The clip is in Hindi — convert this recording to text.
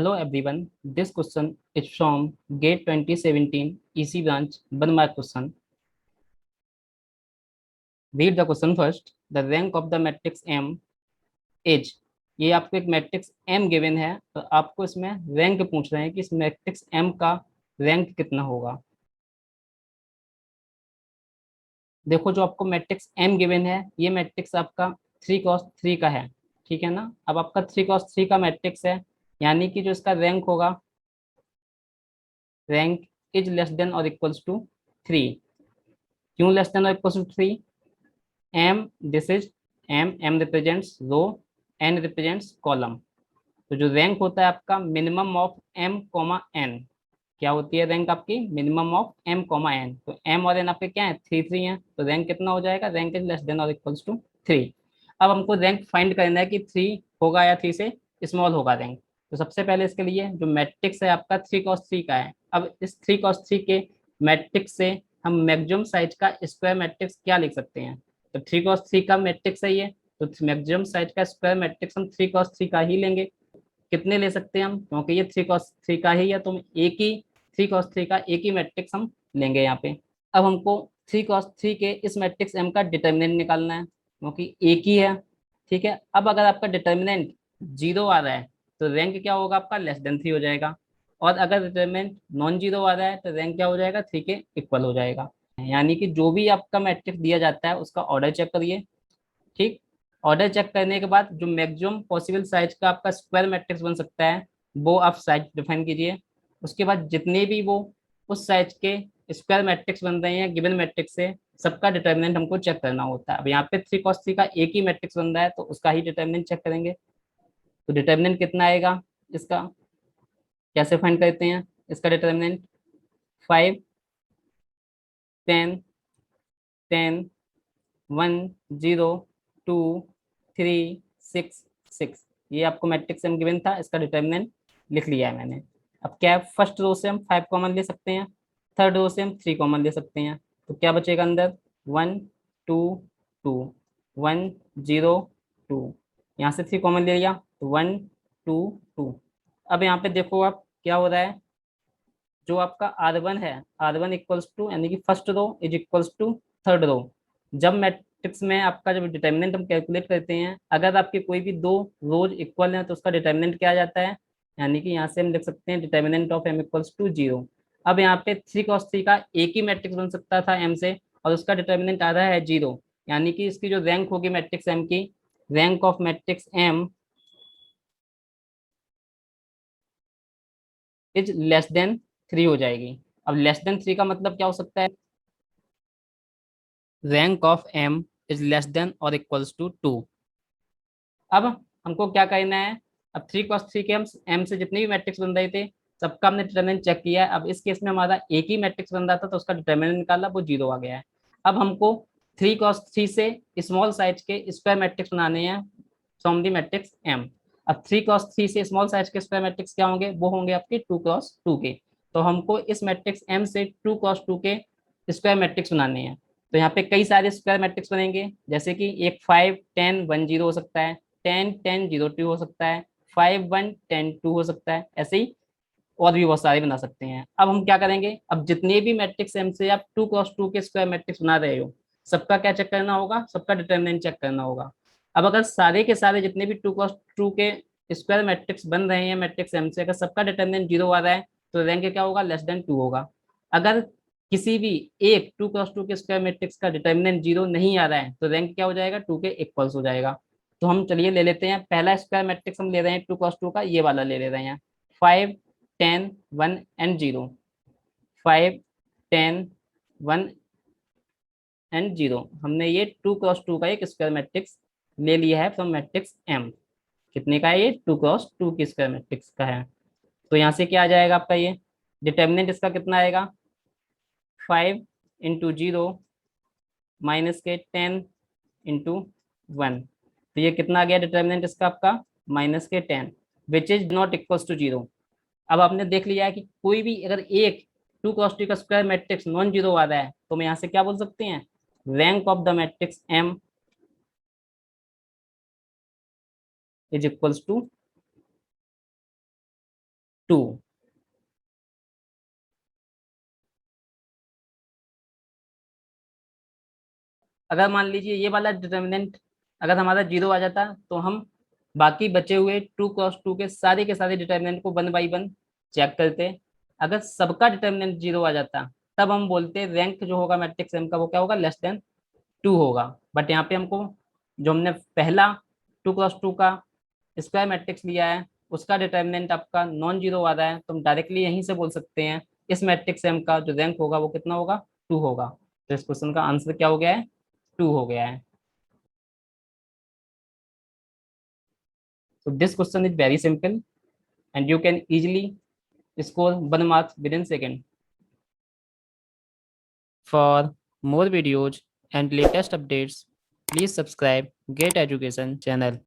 Hello everyone, this question is from GATE 2017 EC branch 1 mark question. Read the question first. The rank of the matrix M is, ये आपको एक मैट्रिक्स M गिवन है, तो आपको इसमें रैंक पूछ रहे हैं कि इस मैट्रिक्स M का रैंक कितना होगा। देखो, जो आपको मैट्रिक्स M गिवन है, ये मैट्रिक्स आपका 3 क्रॉस 3 का है, ठीक है ना। अब आपका 3 क्रॉस 3 का मैट्रिक्स है, यानी कि जो इसका रैंक होगा, रैंक इज लेस देन और इक्वल्स टू 3। क्यों लेस देन और equals to 3? M, this is M, M represents row, N represents column. तो जो रैंक होता है आपका minimum of M comma N, क्या होती है रैंक आपकी? Minimum of M comma N. तो एम और एन आपके क्या है? 3 3 है, तो रैंक कितना हो जाएगा? रैंक इज लेस देन और इक्वल्स टू 3। अब हमको रैंक फाइंड करना है कि 3 होगा या 3 से स्मॉल होगा रैंक। तो सबसे पहले इसके लिए जो मैट्रिक्स है आपका 3 क्रॉस 3 का है, अब इस 3 क्रॉस 3 के मैट्रिक्स से हम मैक्सिमम साइज का स्क्वायर मैट्रिक्स क्या लिख सकते हैं? तो 3 क्रॉस 3 का मैट्रिक्स है ये, तो मैक्सिमम साइज का स्क्वायर मैट्रिक्स हम 3 क्रॉस 3 का ही लेंगे। कितने ले सकते हैं हम? क्योंकि ये 3 क्रॉस 3 का ही है, तो हम एक ही 3 क्रॉस 3 का एक ही मैट्रिक्स हम लेंगे यहाँ पे। अब हमको 3 क्रॉस 3 के इस मैट्रिक्स एम का डिटर्मिनेंट निकालना है, क्योंकि एक ही है, ठीक है। अब अगर आपका डिटर्मिनेंट 0 आ रहा है, तो रैंक क्या होगा आपका? लेस देन 3 हो जाएगा। और अगर डिटर्मिनेंट नॉन जीरो आ रहा है, तो रैंक क्या हो जाएगा? 3 के इक्वल हो जाएगा। यानी कि जो भी आपका मैट्रिक्स दिया जाता है उसका ऑर्डर चेक करिए, ठीक। ऑर्डर चेक करने के बाद जो मैक्सिमम पॉसिबल साइज का आपका स्क्वायर मैट्रिक्स बन सकता है, वो आप साइज डिफाइन कीजिए। उसके बाद जितने भी वो उस साइज के स्क्वायर मैट्रिक्स बन रहे हैं गिवन मैट्रिक्स से, सबका डिटर्मिनेंट हमको चेक करना होता है। अब यहाँ पे 3 क्रॉस 3 का एक ही मैट्रिक्स बन रहा है, तो उसका ही डिटर्मिनेंट चेक करेंगे। तो डिटर्मिनेंट कितना आएगा इसका? कैसे फाइंड करते हैं इसका डिटर्मिनेंट? 5 10 10 1 0 2 3 6 6, ये आपको मैट्रिक्स में गिवन था, इसका डिटर्मिनेंट लिख लिया है मैंने। अब क्या है, फर्स्ट रो से हम 5 कॉमन ले सकते हैं, थर्ड रो से हम 3 कॉमन ले सकते हैं। तो क्या बचेगा अंदर? 1 2 2 1 0 2, यहाँ से 3 कॉमन ले लिया, तो 1 2 2। अब यहाँ पे देखो आप क्या हो रहा है, जो आपका R1 है, R1 इक्वल्स टू, यानी कि first row is equals to third row. जब मैट्रिक्स में आपका जब डिटर्मिनेंट हम कैलकुलेट करते हैं, अगर आपके कोई भी दो रोज इक्वल हैं, तो उसका डिटर्मिनेंट क्या आ जाता है? यानी कि यहाँ से हम लिख सकते हैं determinant of M equals to 0। अब यहाँ पे 3 क्रॉस 3 का एक ही मैट्रिक्स बन सकता था एम से, और उसका डिटर्मिनेंट आ रहा है 0, यानी कि इसकी जो रैंक होगी मैट्रिक्स एम की, rank of matrix M is less than 3 हो जाएगी। अब लेस देन 3 का मतलब क्या हो सकता है? Rank of M is less than और इक्वल्स टू 2। अब हमको क्या करना है? अब 3 क्रॉस 3 के हम एम से जितने भी मैट्रिक्स बन रहे थे, सबका हमने डिटर्मिनेंट चेक किया है। अब इस केस में हमारा एक ही मैट्रिक्स बन रहा था, तो उसका डिटर्मिनेंट निकाला, वो 0 आ गया है। अब हमको 3 क्रॉस 3 से स्मॉल साइज के स्क्वायर मैट्रिक्स बनाने हैं फ्रॉम दी मैट्रिक्स एम। अब 3 क्रॉस 3 से स्मॉल साइज के स्क्वायर मैट्रिक्स क्या होंगे? वो होंगे आपके 2 क्रॉस 2 के। तो हमको इस मैट्रिक्स एम से 2 क्रॉस 2 के स्क्वायर मैट्रिक्स बनाने हैं। तो यहाँ पे कई सारे स्क्वायर मैट्रिक्स बनेंगे, जैसे कि एक 5 10 1 0 हो सकता है, 10 10 0 2 हो सकता है, 5 1 10 2 हो सकता है, ऐसे ही और भी बहुत सारे बना सकते हैं। अब हम क्या करेंगे, अब जितने भी मैट्रिक्स एम से आप 2 क्रॉस 2 के स्क्वायर मैट्रिक्स बना रहे हो, सबका क्या चेक करना होगा? सबका डिटर्मिनेंट चेक करना होगा। अब अगर सारे के सारे जितने भी 2 क्रॉस 2 के स्क्वायर मैट्रिक्स बन रहे हैं मैट्रिक्स एम से, अगर सबका डिटर्मिनेंट 0 आ रहा है, तो रैंक क्या होगा? लेस देन 2 होगा। अगर किसी भी एक 2 क्रॉस 2 के स्क्वायर मैट्रिक्स का डिटर्मिनेंट 0 नहीं आ रहा है, तो रैंक क्या हो जाएगा? 2 के इक्वल्स हो जाएगा। तो हम चलिए ले लेते हैं पहला स्क्वायर मैट्रिक्स, हम ले रहे हैं 2 क्रॉस 2 का, ये वाला ले रहे हैं, 5 10 1 एंड 0। 5 10 1 एंड 0, हमने ये 2 क्रॉस 2 का एक स्क्वायर मैट्रिक्स ले लिया है फ्रॉम मैट्रिक्स एम। कितने का है ये? 2 क्रॉस 2 की स्क्वायर मैट्रिक्स का है। तो यहाँ से क्या आ जाएगा आपका? ये डिटर्मिनेंट इसका कितना आएगा? 5 × 0 माइनस के 10 × 1। तो ये कितना आ गया डिटर्मिनेंट इसका आपका? -10, which is not equals to 0। अब आपने देख लिया है कि कोई भी अगर एक 2 क्रॉस 2 का स्क्वायर मैट्रिक्स नॉन जीरो आ रहा है, तो हम यहाँ से क्या बोल सकते हैं? Rank of the matrix M is equals to 2। अगर मान लीजिए ये वाला डिटर्मिनेंट अगर हमारा 0 आ जाता तो हम बाकी बचे हुए 2 क्रॉस 2 के सारे डिटर्मिनेंट को 1 बाई 1 चेक करते। अगर सबका डिटर्मिनेंट 0 आ जाता तब हम बोलते रैंक जो होगा मैट्रिक्स एम का वो क्या होगा, <2 होगा। बट यहाँ पे हमको जो हमने पहला 2 क्रॉस 2 का स्क्वायर मैट्रिक्स लिया है उसका डिटर्मिनेंट आपका नॉन जीरो आ रहा है, तो हम डायरेक्टली यहीं से बोल सकते हैं इस मैट्रिक्स एम का जो रैंक होगा वो कितना होगा, 2 होगा। तो इस क्वेश्चन का आंसर क्या हो गया है, 2 हो गया है। So this question is very simple and you can easily score 1 mark within second. For more videos and latest updates, please subscribe Get Education channel.